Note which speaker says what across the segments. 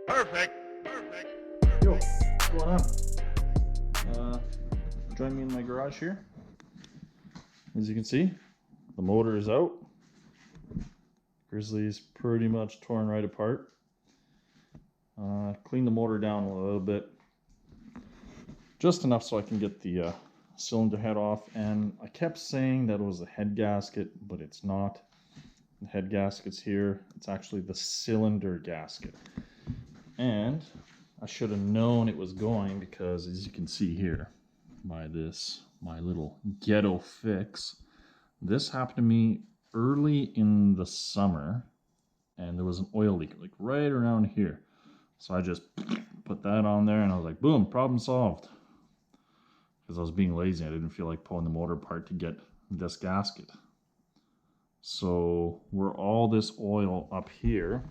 Speaker 1: Perfect. Perfect.
Speaker 2: Yo, what's going on? Join me in my garage here. As you can see, the motor is out. Grizzly's pretty much torn right apart. Cleaned the motor down a little bit, just enough so I can get the cylinder head off. And I kept saying that it was a head gasket, but it's not. The head gasket's here. It's actually the cylinder gasket. And I should have known it was going because, as you can see here, by my little ghetto fix, this happened to me early in the summer, and there was an oil leak like right around here. So I just put that on there, and I was like, boom, problem solved. Because I was being lazy, I didn't feel like pulling the motor apart to get this gasket. So where all this oil up here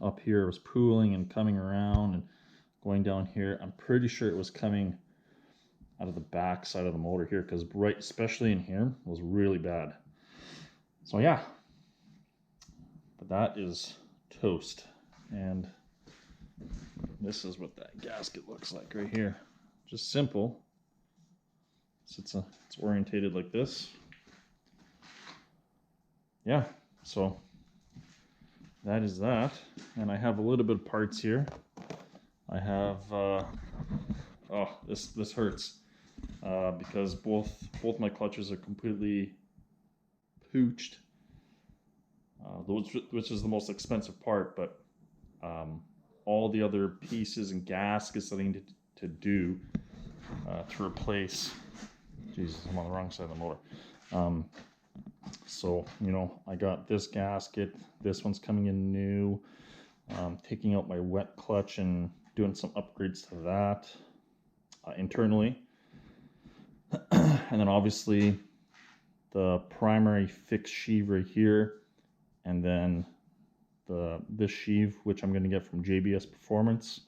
Speaker 2: was pooling and coming around and going down here, I'm pretty sure it was coming out of the back side of the motor here, because right, especially in here, was really bad. So yeah, but that is toast. And this is what that gasket looks like right here. Just simple. So it's orientated like this. Yeah, so that is that. And I have a little bit of parts here. I have oh, this hurts because both my clutches are completely pooched, which is the most expensive part. But all the other pieces and gaskets that I need to do to replace. Jesus, I'm on the wrong side of the motor. So, you know, I got this gasket. This one's coming in new. Taking out my wet clutch and doing some upgrades to that internally. And then obviously the primary fixed sheave right here, and then this sheave, which I'm going to get from JBS Performance,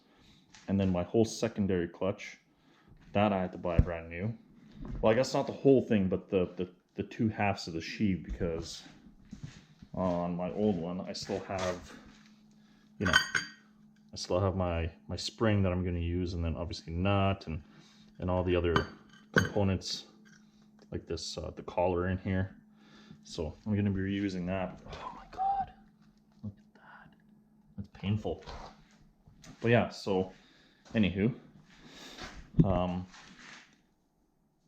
Speaker 2: and then my whole secondary clutch that I had to buy brand new. Well, I guess not the whole thing, but the two halves of the sheave, because on my old one I still have, you know, I still have my spring that I'm going to use, and then obviously nut and all the other components like this, the collar in here. So I'm going to be reusing that. Oh my god, look at that, that's painful. But yeah, so anywho,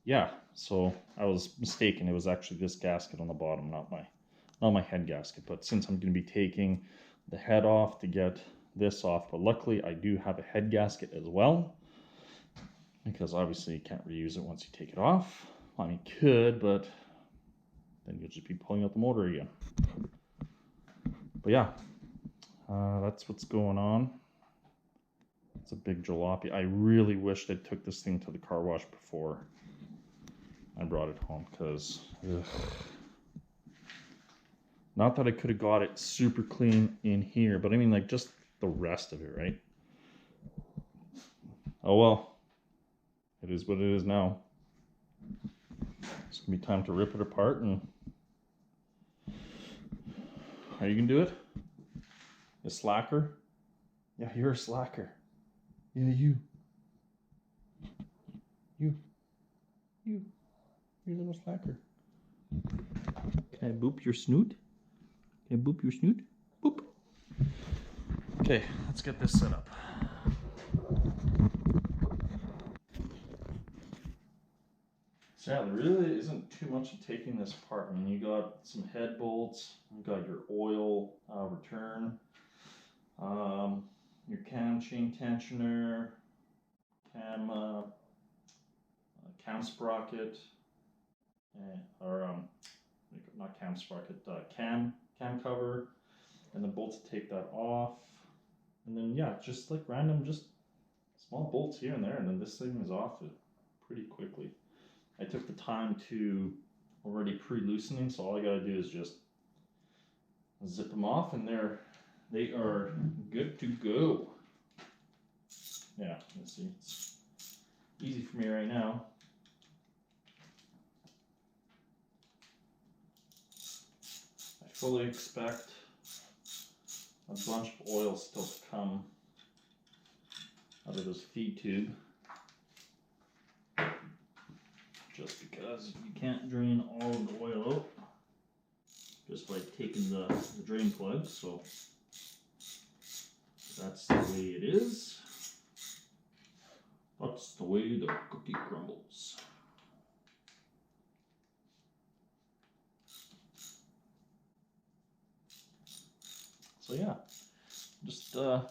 Speaker 2: yeah, so I was mistaken. It was actually this gasket on the bottom, not my head gasket. But since I'm going to be taking the head off to get this off, but luckily I do have a head gasket as well, because obviously you can't reuse it once you take it off. I mean, you could, but then you'll just be pulling out the motor again. But yeah, that's what's going on. It's a big jalopy. I really wished I took this thing to the car wash before I brought it home, because not that I could have got it super clean in here, but I mean, like, just the rest of it, right? Oh well, it is what it is now. It's gonna be time to rip it apart. And are you gonna do it? A slacker? Yeah, you're a slacker. Yeah, you, you're a little slacker. Can I boop your snoot? Can I boop your snoot? Boop. Okay, let's get this set up. So yeah, there really isn't too much of taking this apart. I mean, you got some head bolts, you got your oil return, your cam chain tensioner, cam sprocket, or not cam sprocket, cam cover, and the bolts to take that off. And then yeah, just like random, just small bolts here and there, and then this thing is off it pretty quickly. I took the time to already pre-loosening, so all I gotta do is just zip them off, and they are good to go. Yeah, let's see, it's easy for me right now. I fully expect a bunch of oil still to come out of this feed tube. Just because you can't drain all of the oil out just by taking the drain plug, so that's the way it is. That's the way the cookie crumbles. So yeah, just gonna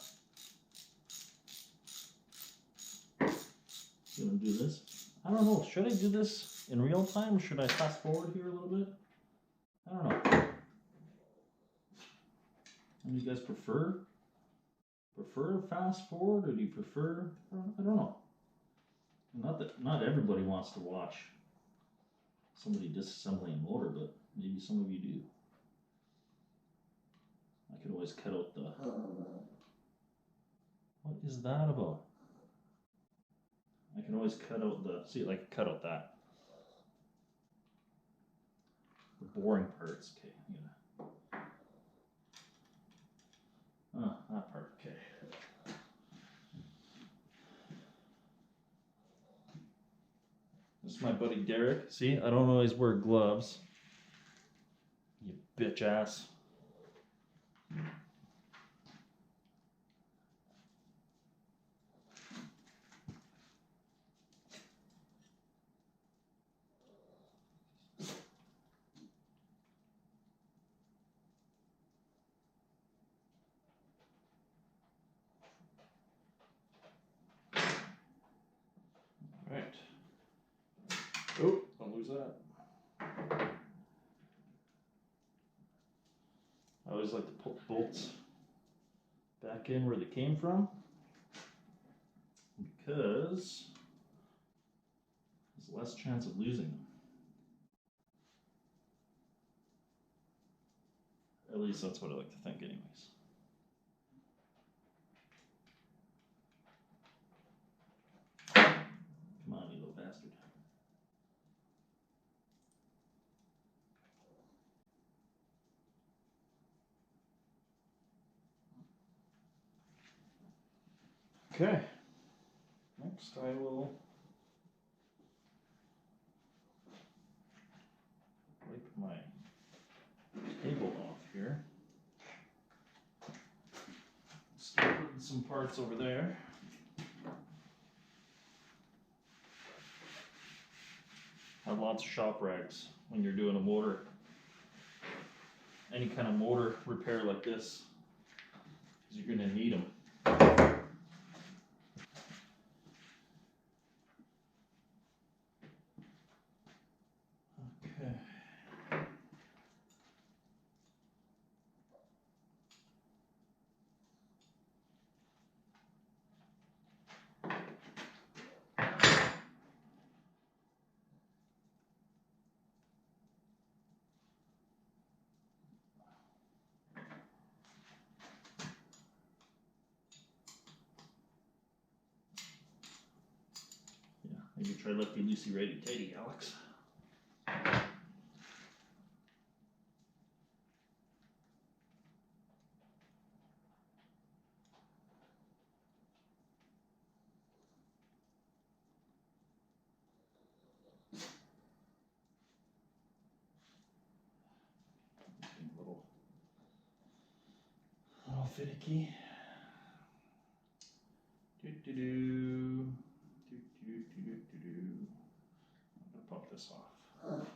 Speaker 2: do this. I don't know, should I do this in real time or should I fast forward here a little bit? I don't know. What do you guys prefer? Prefer fast forward or do you prefer, I don't know. Not everybody wants to watch somebody disassembling a motor, but maybe some of you do. I could always cut out the... What is that about? I can always cut out the... See, like, cut out that. The boring parts. Okay, that part, okay. This is my buddy Derek. See, I don't always wear gloves. You bitch ass. Alright. Oh, don't lose that. I always like to put bolts back in where they came from because there's less chance of losing them. At least that's what I like to think anyways. Come on, you little bastard. Okay, next I will wipe my table off here. Start putting some parts over there. Have lots of shop rags when you're doing a motor, any kind of motor repair like this, because you're going to need them. Okay. Yeah, maybe try lefty loosey righty tighty, Alex. Little finicky. I'm gonna pop this off. Before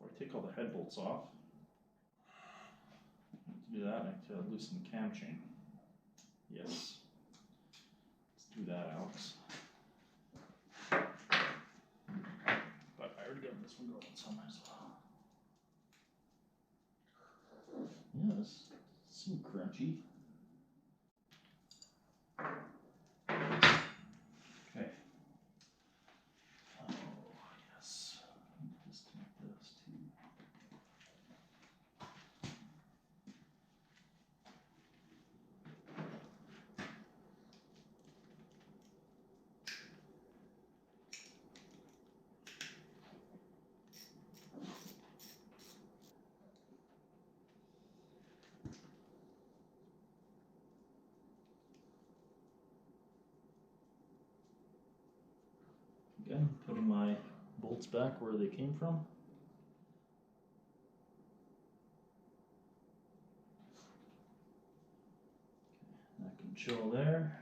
Speaker 2: I take all the head bolts off, to do that, I need to loosen the cam chain. Yes. Let's do that, Alex. But I already got this one going, so I might as well. Yeah, this seems crunchy. Okay. Oh, yes. Disconnect this too. Again, putting my bolts back where they came from. That can chill there.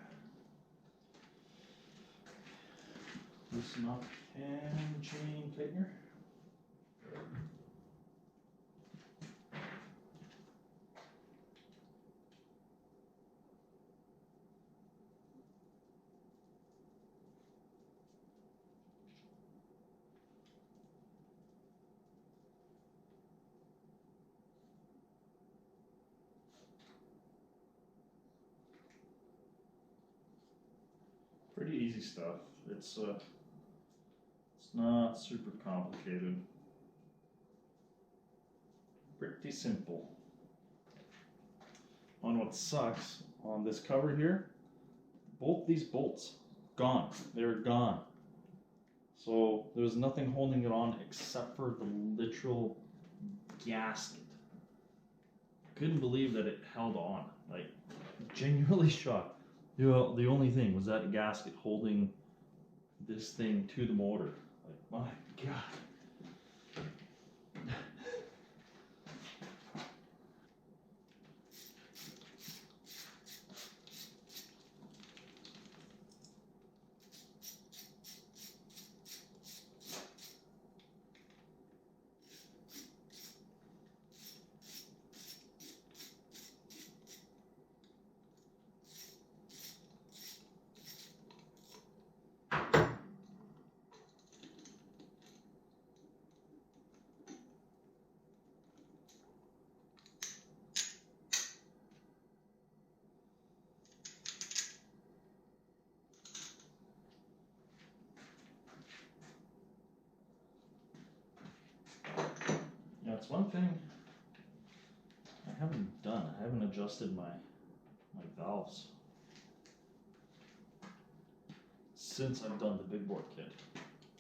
Speaker 2: Loosen up and chain tightener. Pretty easy stuff. It's not super complicated. Pretty simple. On what sucks on this cover here, both these bolts gone. They're gone. So there's nothing holding it on except for the literal gasket. Couldn't believe that it held on. Like, genuinely shocked. The only thing was that gasket holding this thing to the motor. Like, my God. That's one thing I haven't done. I haven't adjusted my valves since I've done the big bore kit,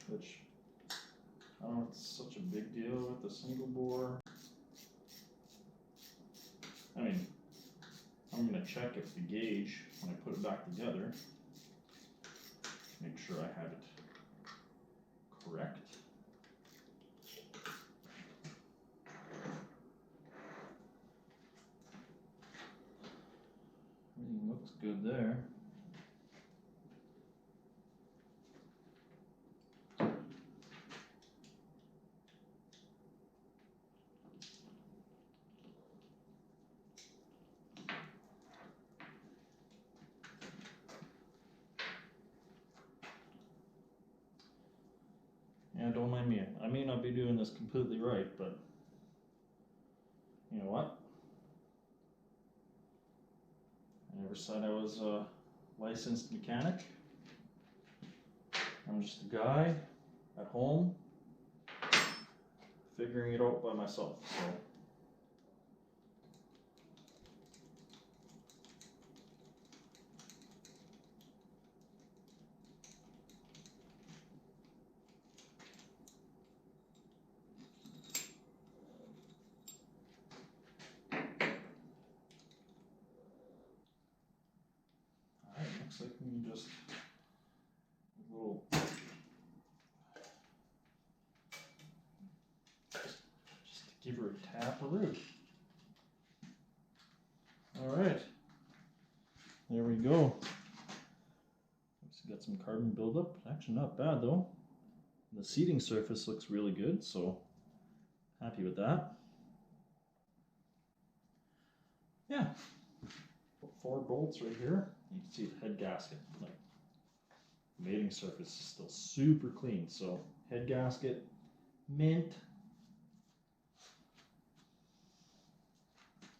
Speaker 2: which I don't know if it's such a big deal with the single bore. I mean, I'm gonna check if the gauge, when I put it back together, make sure I have it correct. Everything looks good there. Yeah, don't mind me. I may not be doing this completely right, but you know what? I never said I was a licensed mechanic. I'm just a guy at home figuring it out by myself. So alright, looks like we can just a little just to give her a tap or root. Alright. There we go. Got some carbon buildup. Actually not bad though. The seating surface looks really good, so happy with that. Yeah. 4 bolts right here. You can see the head gasket. Like, mating surface is still super clean. So head gasket, mint.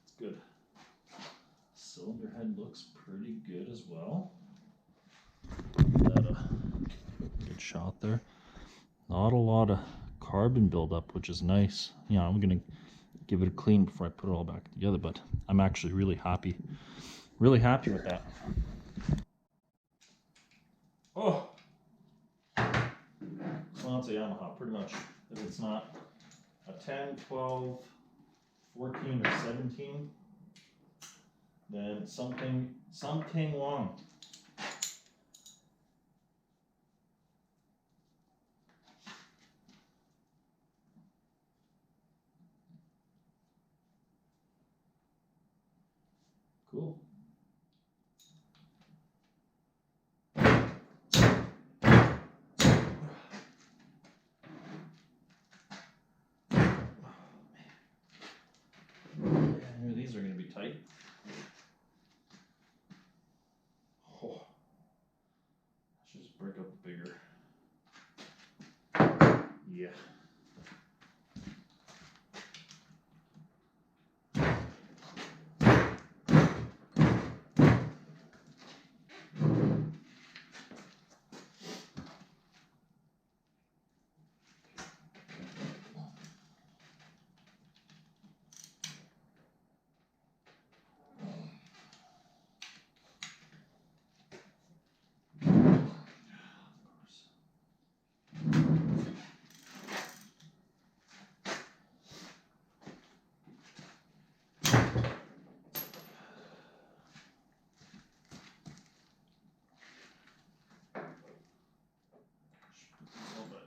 Speaker 2: It's good. Cylinder head looks pretty good as well. That good shot there. Not a lot of carbon buildup, which is nice. Yeah, I'm gonna give it a clean before I put it all back together, but I'm actually really happy with that. Oh, well, it's a Yamaha, pretty much. If it's not a 10, 12, 14, or 17, then something wrong. Cool. Maybe these are going to be tight. Oh, I should just break up bigger. Yeah.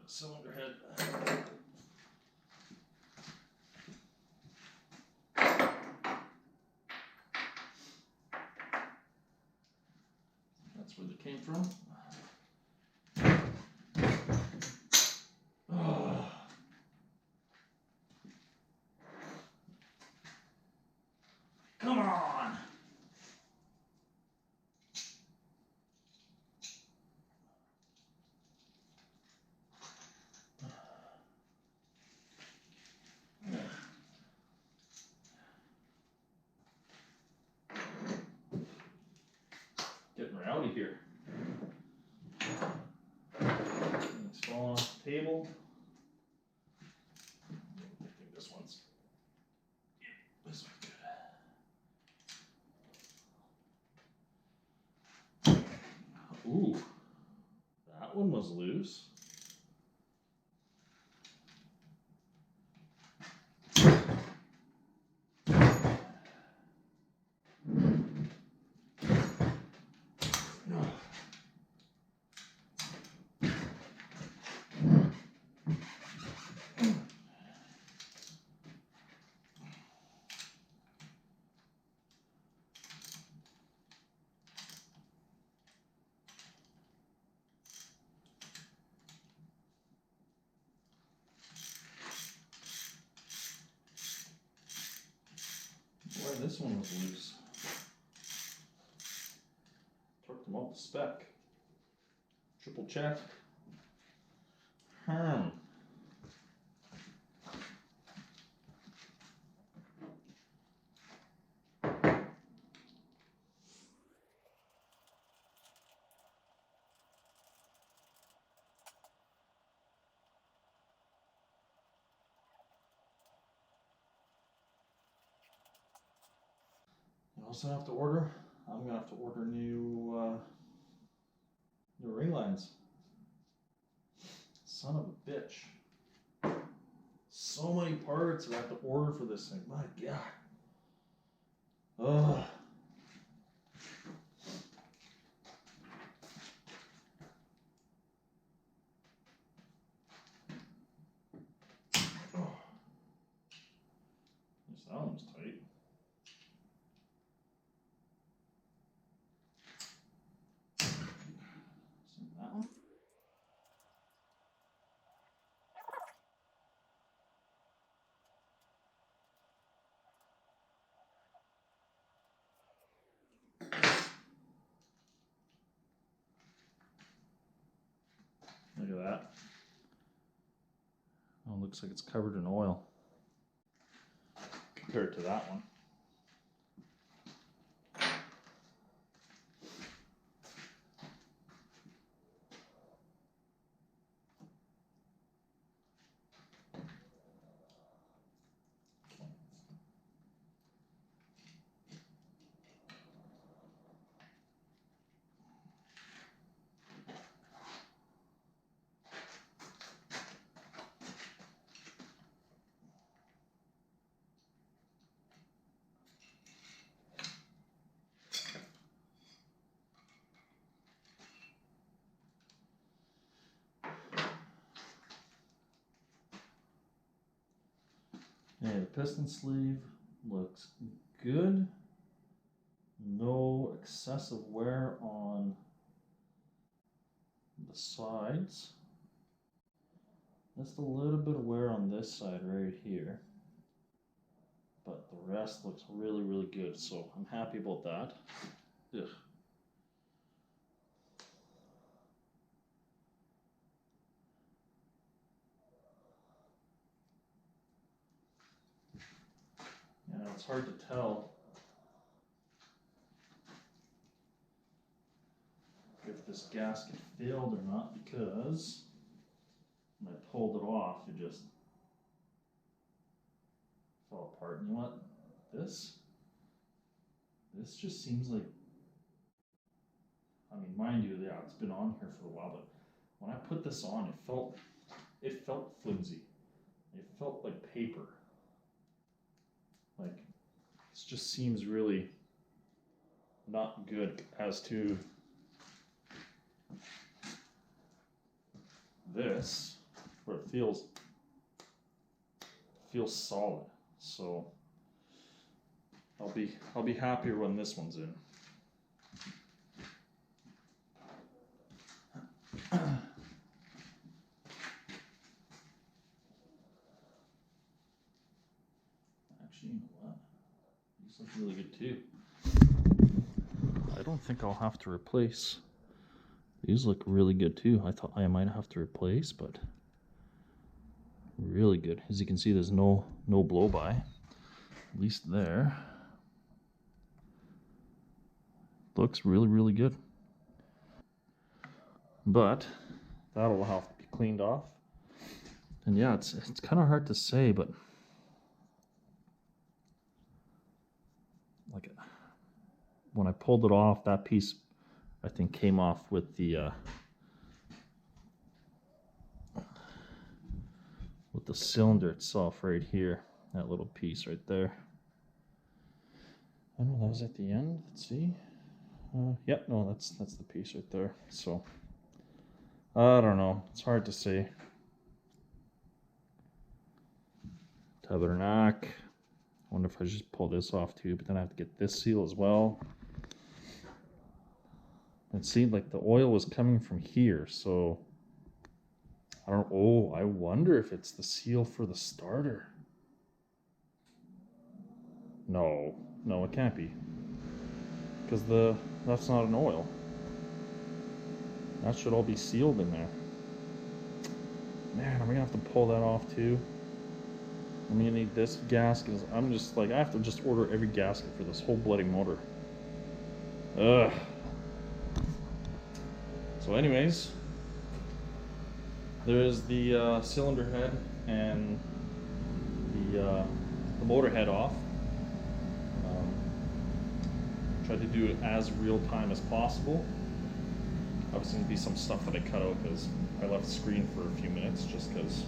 Speaker 2: Cylinder head. That's where they came from. Oh. Come on! Getting rowdy here. It's falling off the table. I think this one's good. Ooh, that one was loose. Boy, this one was loose. Torqued them off the spec. Triple check. You also have to order. I'm gonna have to order new ring lines. Son of a bitch. So many parts I have to order for this thing. My God. Ugh. Oh. At least that one's tight. That one. Look at that. Oh, it looks like it's covered in oil compared to that one. Yeah, the piston sleeve looks good. no excessive wear on the sides. Just a little bit of wear on this side right here. But the rest looks really, really good. So I'm happy about that. Ugh. You know, it's hard to tell if this gasket failed or not, because when I pulled it off, it just fell apart. And you know what? This just seems like, I mean, mind you, yeah, it's been on here for a while, but when I put this on, it felt flimsy. It felt like paper. Like, this just seems really not good as to this, where it feels solid. So I'll be happier when this one's in. Actually, you know what? These look really good too. I don't think I'll have to replace. These look really good too. I thought I might have to replace, but really good. As you can see, there's no blow by, at least there. Looks really, really good. But that'll have to be cleaned off. And yeah, it's kind of hard to say, but like when I pulled it off, that piece I think came off with the cylinder itself right here. That little piece right there. I don't know, that was at the end. Let's see. Yep, no, that's the piece right there. So I don't know. It's hard to say. Tabernacle. I wonder if I just pull this off too, but then I have to get this seal as well. It seemed like the oil was coming from here, so I don't. Oh, I wonder if it's the seal for the starter. No, it can't be, because that's not an oil. That should all be sealed in there. Man, I'm gonna have to pull that off too. I'm gonna need this gasket. I'm just like, I have to just order every gasket for this whole bloody motor. Ugh. So anyways, there's the cylinder head and the motor head off. Tried to do it as real time as possible. Obviously gonna be some stuff that I cut out because I left the screen for a few minutes just because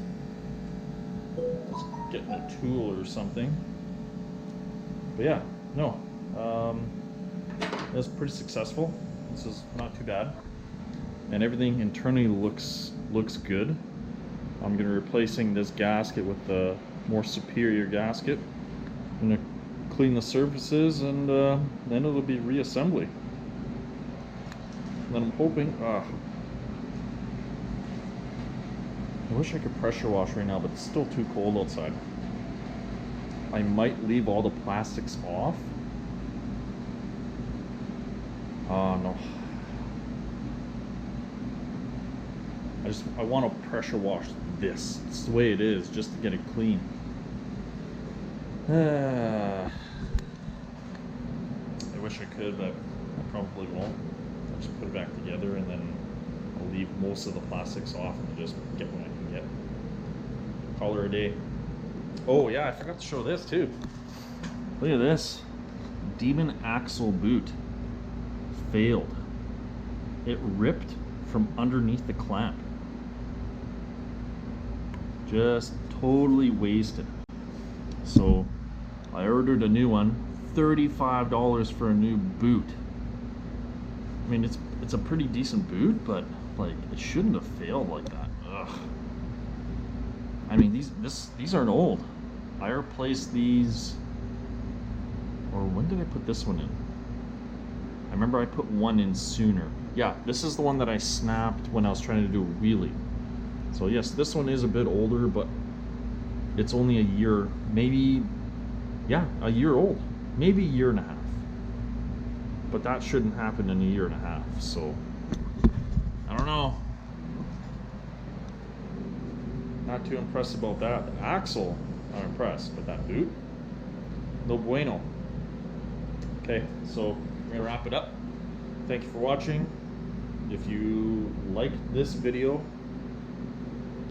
Speaker 2: I was getting a tool or something. But yeah, no, it was pretty successful. This is not too bad, and everything internally looks good. I'm gonna be replacing this gasket with the more superior gasket. I'm gonna clean the surfaces, and then it'll be reassembly. And then I'm hoping, I wish I could pressure wash right now, but it's still too cold outside. I might leave all the plastics off. No. I want to pressure wash this. It's the way it is, just to get it clean. I wish I could, but I probably won't. I'll just put it back together, and then I'll leave most of the plastics off and just get what I can get. Call her a day. Oh yeah, I forgot to show this too. Look at this. Demon axle boot failed. It ripped from underneath the clamp. Just totally wasted. So I ordered a new one, $35 for a new boot. I mean, it's a pretty decent boot, but like, it shouldn't have failed like that. Ugh. I mean, these aren't old. I replaced these, or when did I put this one in? remember I put one in sooner. Yeah, this is the one that I snapped when I was trying to do a wheelie. So yes, this one is a bit older, but it's only a year, maybe, yeah, a year old. Maybe a year and a half. But that shouldn't happen in a year and a half, so I don't know. Not too impressed about that. The axle, I'm impressed, but that boot, no bueno. Okay, so we're gonna wrap it up. Thank you for watching. If you liked this video,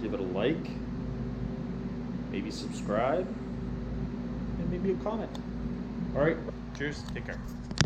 Speaker 2: give it a like, maybe subscribe, and maybe a comment. All right, cheers, take care.